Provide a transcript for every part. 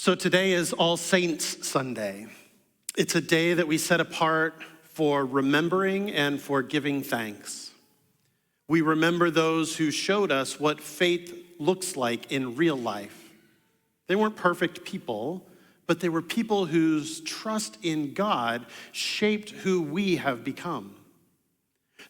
So today is All Saints Sunday. It's a day that we set apart for remembering and for giving thanks. We remember those who showed us what faith looks like in real life. They weren't perfect people, but they were people whose trust in God shaped who we have become.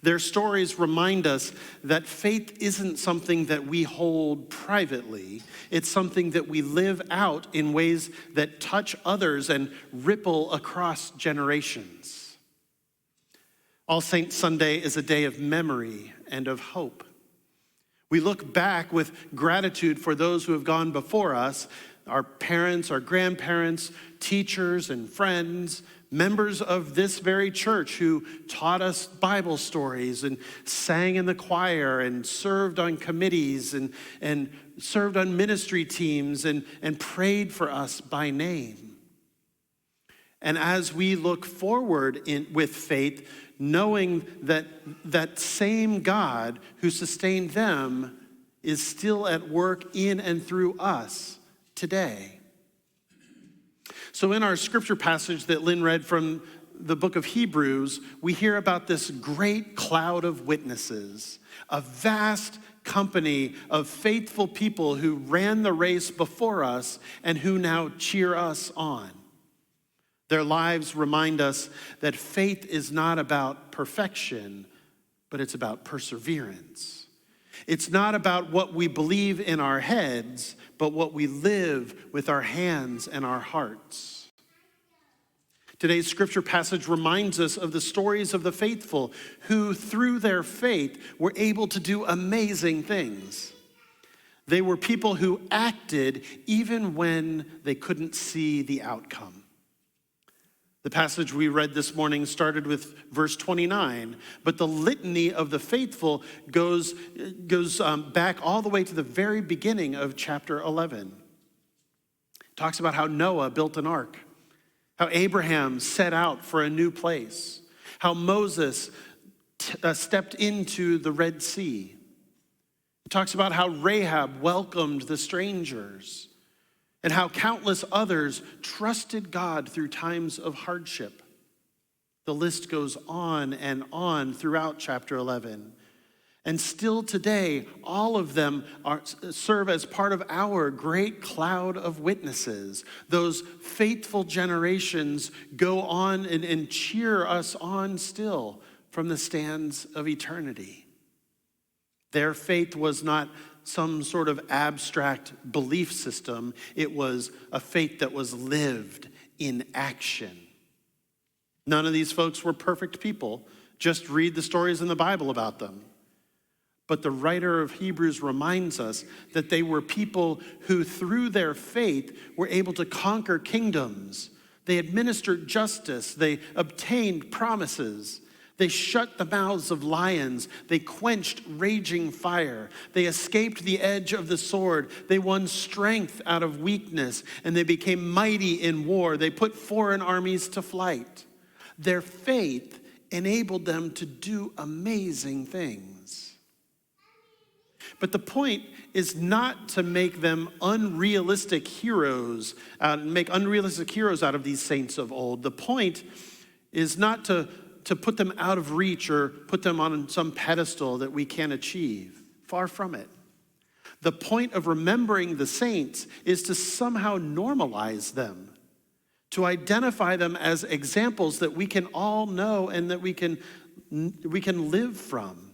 Their stories remind us that faith isn't something that we hold privately. It's something that we live out in ways that touch others and ripple across generations. All Saints Sunday is a day of memory and of hope. We look back with gratitude for those who have gone before us, our parents, our grandparents, teachers and friends, members of this very church who taught us Bible stories and sang in the choir and served on committees and served on ministry teams and prayed for us by name. And as we look forward with faith, knowing that that same God who sustained them is still at work in and through us today. So in our scripture passage that Lynn read from the book of Hebrews, we hear about this great cloud of witnesses, a vast company of faithful people who ran the race before us and who now cheer us on. Their lives remind us that faith is not about perfection, but it's about perseverance. It's not about what we believe in our heads, but what we live with our hands and our hearts. Today's scripture passage reminds us of the stories of the faithful who, through their faith, were able to do amazing things. They were people who acted even when they couldn't see the outcome. The passage we read this morning started with verse 29, but the litany of the faithful goes back all the way to the very beginning of chapter 11. It talks about how Noah built an ark, how Abraham set out for a new place, how Moses stepped into the Red Sea. It talks about how Rahab welcomed the strangers, and how countless others trusted God through times of hardship. The list goes on and on throughout chapter 11. And still today, all of them serve as part of our great cloud of witnesses. Those faithful generations go on and cheer us on still from the stands of eternity. Their faith was not some sort of abstract belief system. It was a faith that was lived in action. None of these folks were perfect people. Just read the stories in the Bible about them. But the writer of Hebrews reminds us that they were people who, through their faith, were able to conquer kingdoms. They administered justice. They obtained promises. They shut the mouths of lions. They quenched raging fire. They escaped the edge of the sword. They won strength out of weakness, and they became mighty in war. They put foreign armies to flight. Their faith enabled them to do amazing things. But the point is not to make them unrealistic heroes, make unrealistic heroes out of these saints of old. The point is not to put them out of reach or put them on some pedestal that we can't achieve. Far from it. The point of remembering the saints is to somehow normalize them, to identify them as examples that we can all know and that we can live from.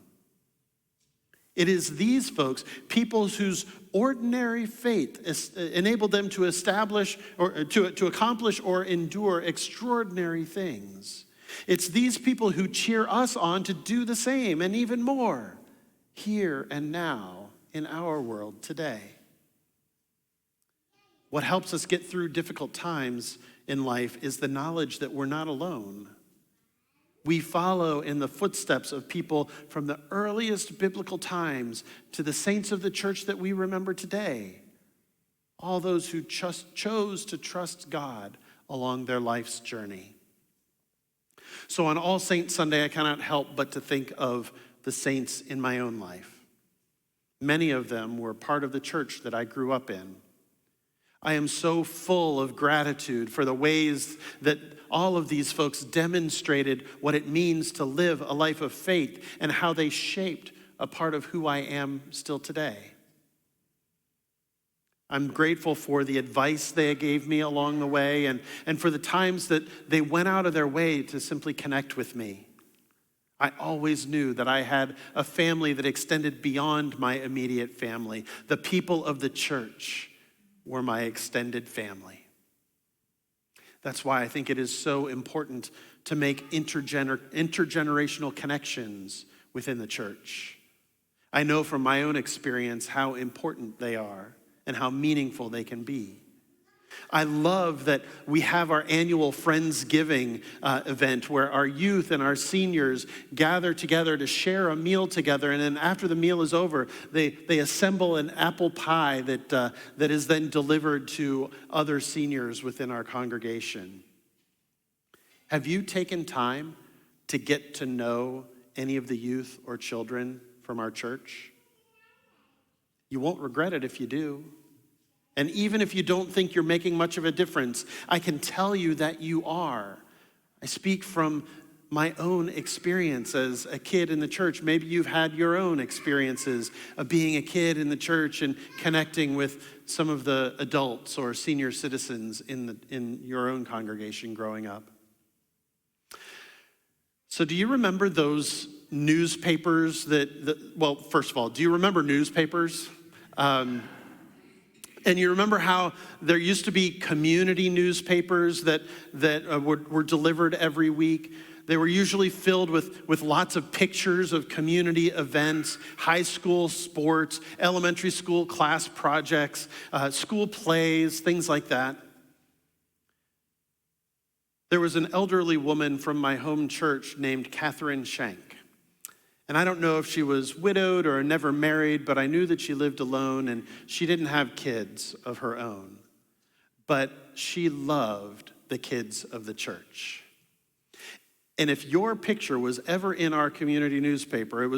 It is these folks, people whose ordinary faith enabled them to establish or to accomplish or endure extraordinary things. It's these people who cheer us on to do the same and even more here and now in our world today. What helps us get through difficult times in life is the knowledge that we're not alone. We follow in the footsteps of people from the earliest biblical times to the saints of the church that we remember today. All those who chose to trust God along their life's journey. So on All Saints Sunday, I cannot help but to think of the saints in my own life. Many of them were part of the church that I grew up in. I am so full of gratitude for the ways that all of these folks demonstrated what it means to live a life of faith and how they shaped a part of who I am still today. I'm grateful for the advice they gave me along the way and for the times that they went out of their way to simply connect with me. I always knew that I had a family that extended beyond my immediate family. The people of the church were my extended family. That's why I think it is so important to make intergenerational connections within the church. I know from my own experience how important they are and how meaningful they can be. I love that we have our annual Friendsgiving event where our youth and our seniors gather together to share a meal together, and then after the meal is over, they assemble an apple pie that is then delivered to other seniors within our congregation. Have you taken time to get to know any of the youth or children from our church? You won't regret it if you do. And even if you don't think you're making much of a difference, I can tell you that you are. I speak from my own experience as a kid in the church. Maybe you've had your own experiences of being a kid in the church and connecting with some of the adults or senior citizens in your own congregation growing up. So do you remember those newspapers well, first of all, do you remember newspapers? And you remember how there used to be community newspapers that were delivered every week? They were usually filled with lots of pictures of community events, high school sports, elementary school class projects, school plays, things like that. There was an elderly woman from my home church named Catherine Shank. And I don't know if she was widowed or never married, but I knew that she lived alone and she didn't have kids of her own. But she loved the kids of the church. And if your picture was ever in our community newspaper,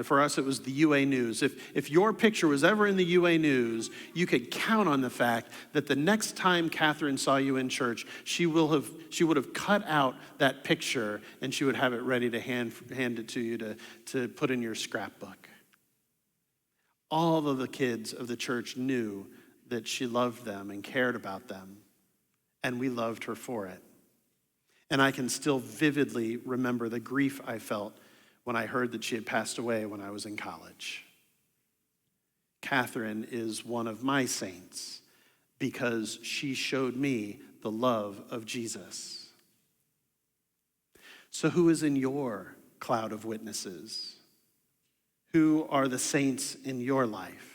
for us it was the UA News. If your picture was ever in the UA News, you could count on the fact that the next time Catherine saw you in church, she would have cut out that picture and she would have it ready to hand it to you to put in your scrapbook. All of the kids of the church knew that she loved them and cared about them, and we loved her for it. And I can still vividly remember the grief I felt when I heard that she had passed away when I was in college. Catherine is one of my saints because she showed me the love of Jesus. So who is in your cloud of witnesses? Who are the saints in your life?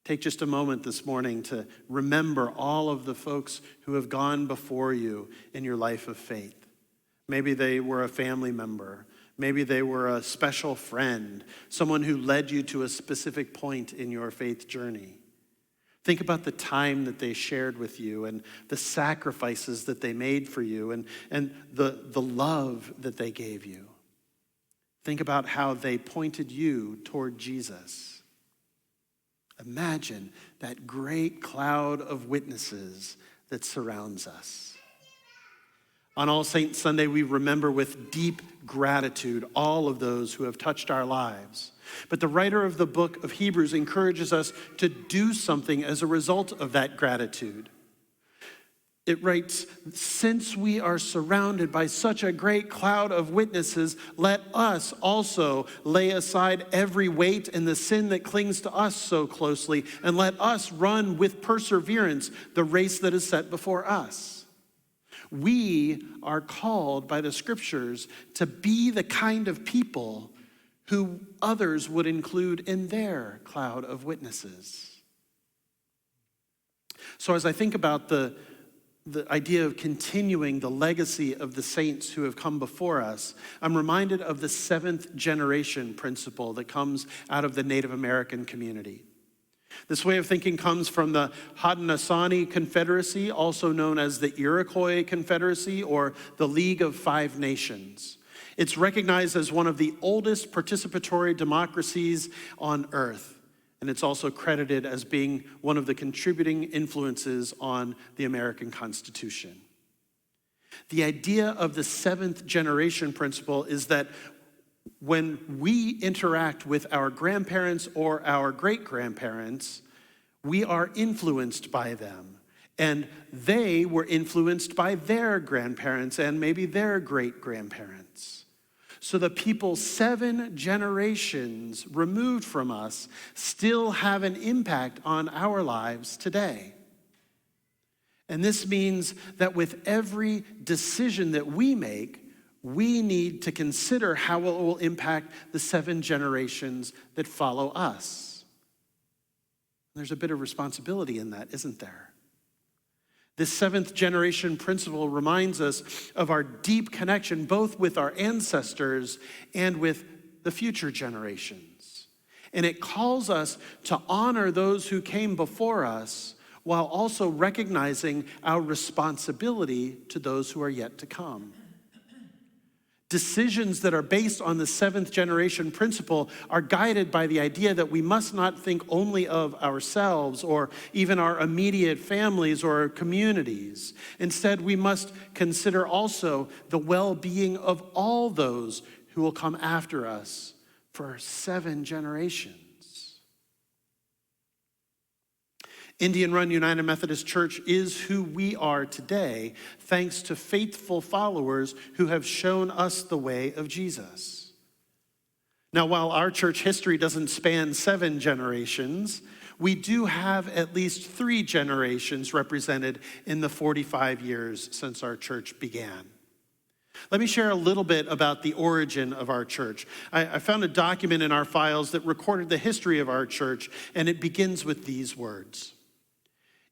Take just a moment this morning to remember all of the folks who have gone before you in your life of faith. Maybe they were a family member. Maybe they were a special friend, someone who led you to a specific point in your faith journey. Think about the time that they shared with you and the sacrifices that they made for you and the love that they gave you. Think about how they pointed you toward Jesus. Imagine that great cloud of witnesses that surrounds us. On All Saints Sunday, we remember with deep gratitude all of those who have touched our lives. But the writer of the book of Hebrews encourages us to do something as a result of that gratitude. It writes, since we are surrounded by such a great cloud of witnesses, let us also lay aside every weight and the sin that clings to us so closely, and let us run with perseverance the race that is set before us. We are called by the scriptures to be the kind of people who others would include in their cloud of witnesses. So as I think about the idea of continuing the legacy of the saints who have come before us, I'm reminded of the seventh generation principle that comes out of the Native American community. This way of thinking comes from the Haudenosaunee Confederacy, also known as the Iroquois Confederacy or the League of Five Nations. It's recognized as one of the oldest participatory democracies on earth. and it's also credited as being one of the contributing influences on the American Constitution. The idea of the seventh generation principle is that when we interact with our grandparents or our great-grandparents, we are influenced by them. And they were influenced by their grandparents and maybe their great-grandparents. So the people 7 generations removed from us still have an impact on our lives today. And this means that with every decision that we make, we need to consider how it will impact the 7 generations that follow us. There's a bit of responsibility in that, isn't there? This 7th generation principle reminds us of our deep connection both with our ancestors and with the future generations. And it calls us to honor those who came before us while also recognizing our responsibility to those who are yet to come. Decisions that are based on the 7th generation principle are guided by the idea that we must not think only of ourselves or even our immediate families or our communities. Instead, we must consider also the well-being of all those who will come after us for 7 generations. Indian Run United Methodist Church is who we are today, thanks to faithful followers who have shown us the way of Jesus. Now, while our church history doesn't span 7 generations, we do have at least 3 generations represented in the 45 years since our church began. Let me share a little bit about the origin of our church. I found a document in our files that recorded the history of our church, and it begins with these words.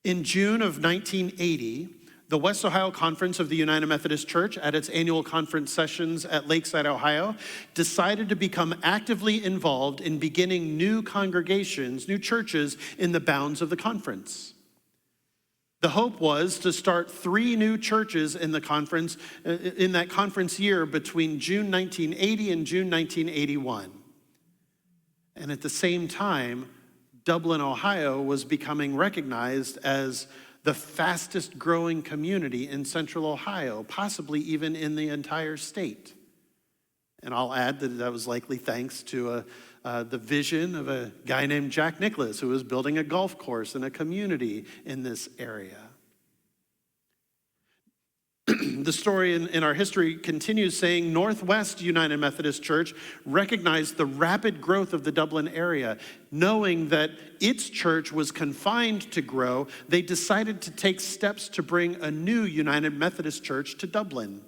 In June of 1980, the West Ohio Conference of the United Methodist Church, at its annual conference sessions at Lakeside, Ohio, decided to become actively involved in beginning new congregations, new churches in the bounds of the conference. The hope was to start 3 new churches in the conference, in that conference year between June 1980 and June 1981. And at the same time, Dublin, Ohio was becoming recognized as the fastest growing community in central Ohio, possibly even in the entire state. And I'll add that was likely thanks to the vision of a guy named Jack Nicklaus, who was building a golf course and a community in this area. The story in our history continues saying Northwest United Methodist Church recognized the rapid growth of the Dublin area. Knowing that its church was confined to grow, they decided to take steps to bring a new United Methodist Church to Dublin.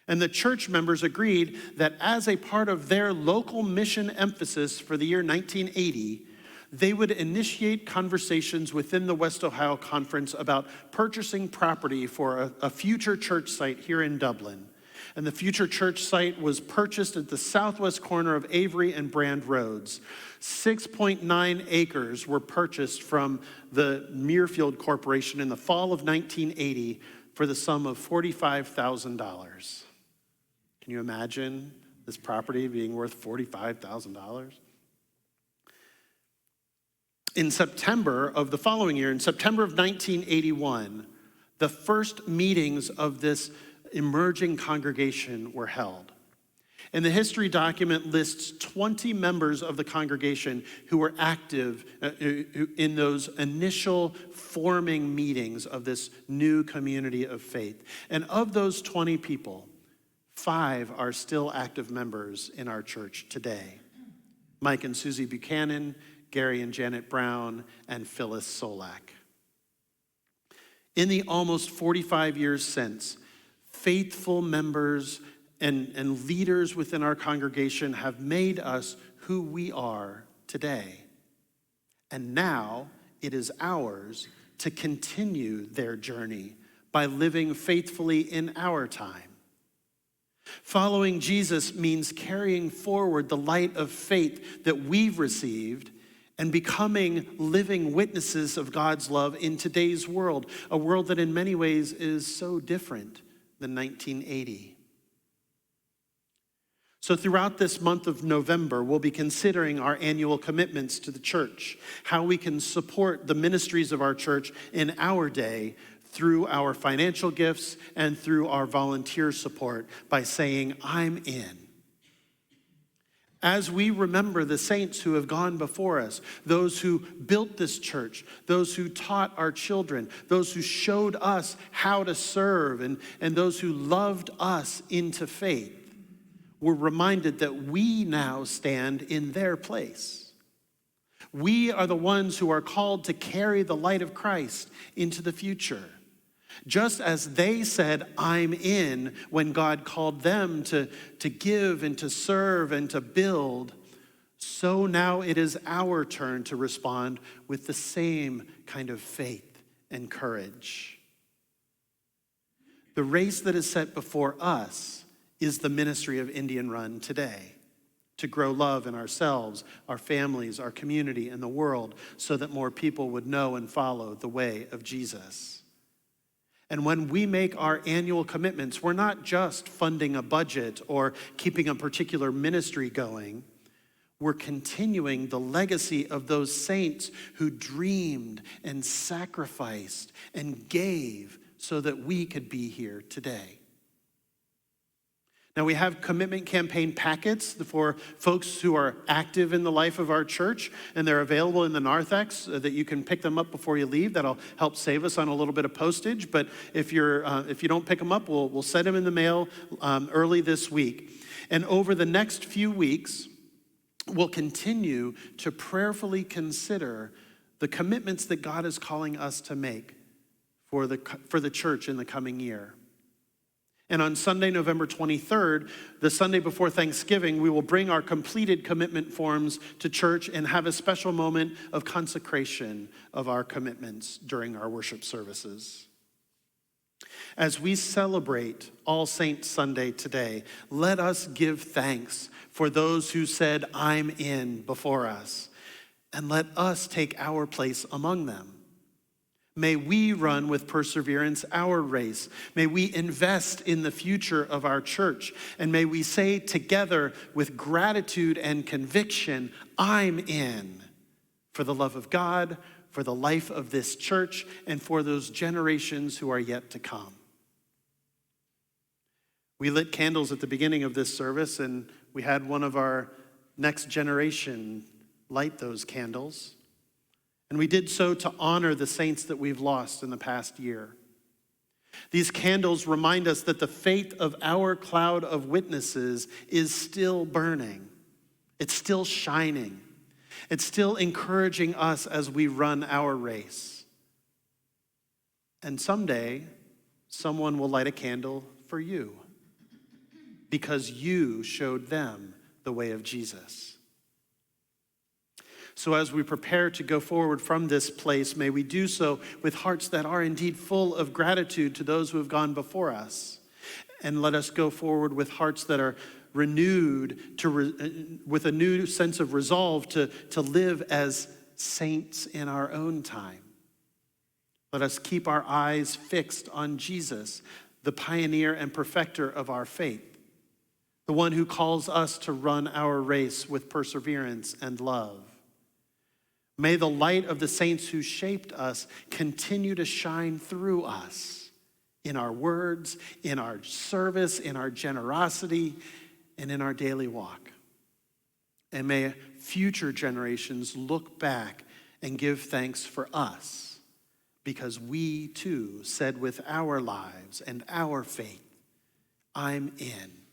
And the church members agreed that as a part of their local mission emphasis for the year 1980, they would initiate conversations within the West Ohio Conference about purchasing property for a future church site here in Dublin. And the future church site was purchased at the southwest corner of Avery and Brand Roads. 6.9 acres were purchased from the Muirfield Corporation in the fall of 1980 for the sum of $45,000. Can you imagine this property being worth $45,000? In September of the following year, in September of 1981, the first meetings of this emerging congregation were held. And the history document lists 20 members of the congregation who were active in those initial forming meetings of this new community of faith. And of those 20 people, 5 are still active members in our church today. Mike and Susie Buchanan, Gary and Janet Brown, and Phyllis Solak. In the almost 45 years since, faithful members and leaders within our congregation have made us who we are today. And now it is ours to continue their journey by living faithfully in our time. Following Jesus means carrying forward the light of faith that we've received and becoming living witnesses of God's love in today's world, a world that in many ways is so different than 1980. So throughout this month of November, we'll be considering our annual commitments to the church, how we can support the ministries of our church in our day through our financial gifts and through our volunteer support by saying, I'm in. As we remember the saints who have gone before us, those who built this church, those who taught our children, those who showed us how to serve, and those who loved us into faith, we're reminded that we now stand in their place. We are the ones who are called to carry the light of Christ into the future. Just as they said, I'm in, when God called them to give and to serve and to build, so now it is our turn to respond with the same kind of faith and courage. The race that is set before us is the ministry of Indian Run today, to grow love in ourselves, our families, our community, and the world, so that more people would know and follow the way of Jesus. And when we make our annual commitments, we're not just funding a budget or keeping a particular ministry going. We're continuing the legacy of those saints who dreamed and sacrificed and gave so that we could be here today. Now, we have commitment campaign packets for folks who are active in the life of our church, and they're available in the narthex so that you can pick them up before you leave. That'll help save us on a little bit of postage, but if you don't pick them up, we'll send them in the mail early this week. And over the next few weeks, we'll continue to prayerfully consider the commitments that God is calling us to make for the church in the coming year. And on Sunday, November 23rd, the Sunday before Thanksgiving, we will bring our completed commitment forms to church and have a special moment of consecration of our commitments during our worship services. As we celebrate All Saints Sunday today, let us give thanks for those who said, I'm in before us, and let us take our place among them. May we run with perseverance our race. May we invest in the future of our church. And may we say together with gratitude and conviction, I'm in, for the love of God, for the life of this church, and for those generations who are yet to come. We lit candles at the beginning of this service, and we had one of our next generation light those candles. And we did so to honor the saints that we've lost in the past year. These candles remind us that the faith of our cloud of witnesses is still burning. It's still shining. It's still encouraging us as we run our race. And someday, someone will light a candle for you because you showed them the way of Jesus. So as we prepare to go forward from this place, may we do so with hearts that are indeed full of gratitude to those who have gone before us. And let us go forward with hearts that are renewed, with a new sense of resolve to live as saints in our own time. Let us keep our eyes fixed on Jesus, the pioneer and perfecter of our faith, the one who calls us to run our race with perseverance and love. May the light of the saints who shaped us continue to shine through us in our words, in our service, in our generosity, and in our daily walk. And may future generations look back and give thanks for us because we too said with our lives and our faith, I'm in.